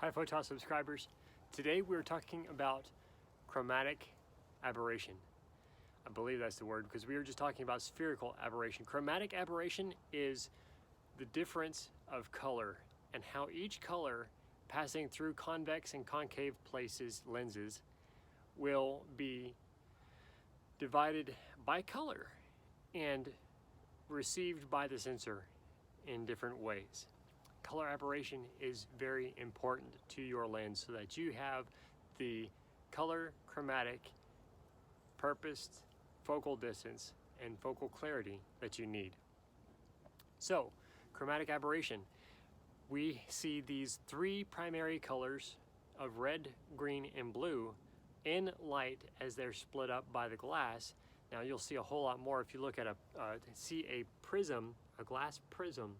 Hi Photos subscribers. Today we're talking about chromatic aberration. I believe that's the word because we were just talking about spherical aberration. Chromatic aberration is the difference of color and how each color passing through convex and concave lenses will be divided by color and received by the sensor in different ways. Color aberration is very important to your lens so that you have the color chromatic purposed focal distance and focal clarity that you need. So, chromatic aberration, we see these three primary colors of red, green, and blue in light as they're split up by the glass. Now you'll see a whole lot more if you look at a prism, a glass prism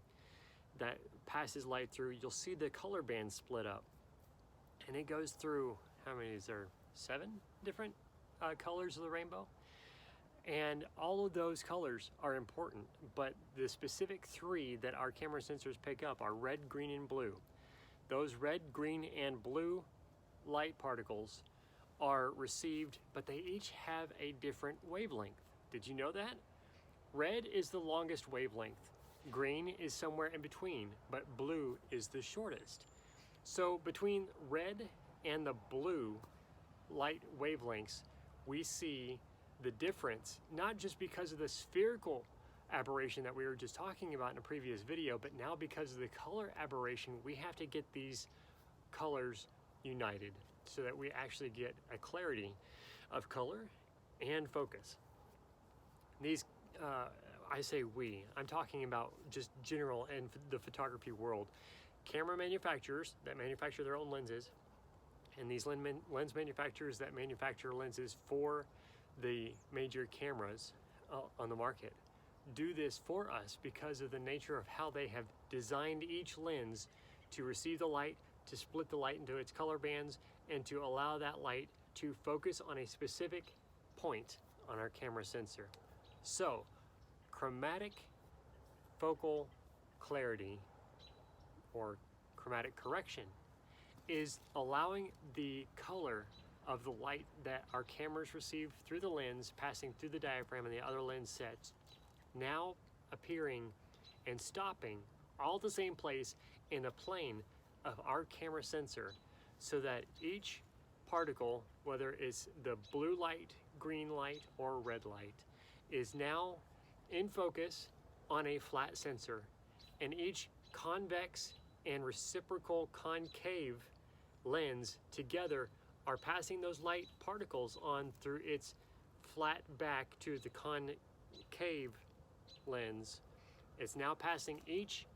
that passes light through. You'll see the color band split up, and it goes through, how many is there? 7 different colors of the rainbow, and all of those colors are important, but the specific 3 that our camera sensors pick up are red, green, and blue. Those red, green, and blue light particles are received, but they each have a different wavelength. Did you know that? Red is the longest wavelength. Green is somewhere in between, but blue is the shortest. So between red and the blue light wavelengths, we see the difference, not just because of the spherical aberration that we were just talking about in a previous video, but now because of the color aberration, we have to get these colors united so that we actually get a clarity of color and focus. These I say we, I'm talking about just general in the photography world. Camera manufacturers that manufacture their own lenses, and these lens manufacturers that manufacture lenses for the major cameras on the market do this for us because of the nature of how they have designed each lens to receive the light, to split the light into its color bands, and to allow that light to focus on a specific point on our camera sensor. So, chromatic focal clarity, or chromatic correction, is allowing the color of the light that our cameras receive through the lens passing through the diaphragm and the other lens sets now appearing and stopping all at the same place in the plane of our camera sensor, so that each particle, whether it's the blue light, green light, or red light, is now in focus on a flat sensor, and each convex and reciprocal concave lens together are passing those light particles on through its flat back to the concave lens. It's now passing each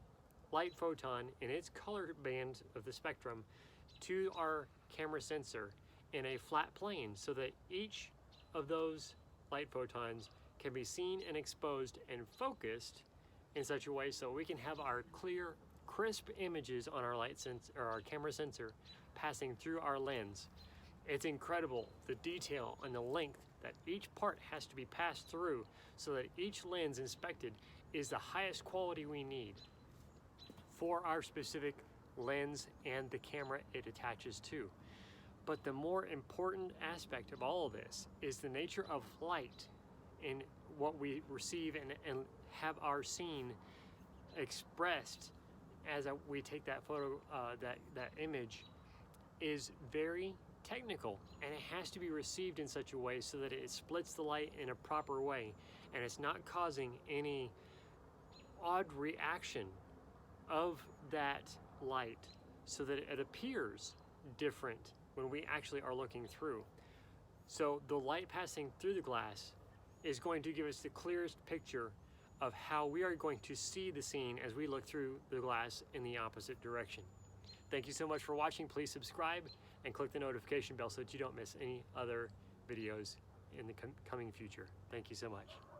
light photon in its color band of the spectrum to our camera sensor in a flat plane, so that each of those light photons can be seen and exposed and focused in such a way so we can have our clear, crisp images on our our camera sensor passing through our lens. It's incredible the detail and the length that each part has to be passed through so that each lens inspected is the highest quality we need for our specific lens and the camera it attaches to. But the more important aspect of all of this is the nature of light in what we receive and have our scene expressed as we take that photo, that image is very technical, and it has to be received in such a way so that it splits the light in a proper way and it's not causing any odd reaction of that light, so that it appears different when we actually are looking through. So the light passing through the glass is going to give us the clearest picture of how we are going to see the scene as we look through the glass in the opposite direction. Thank you so much for watching. Please subscribe and click the notification bell so that you don't miss any other videos in the coming future. Thank you so much.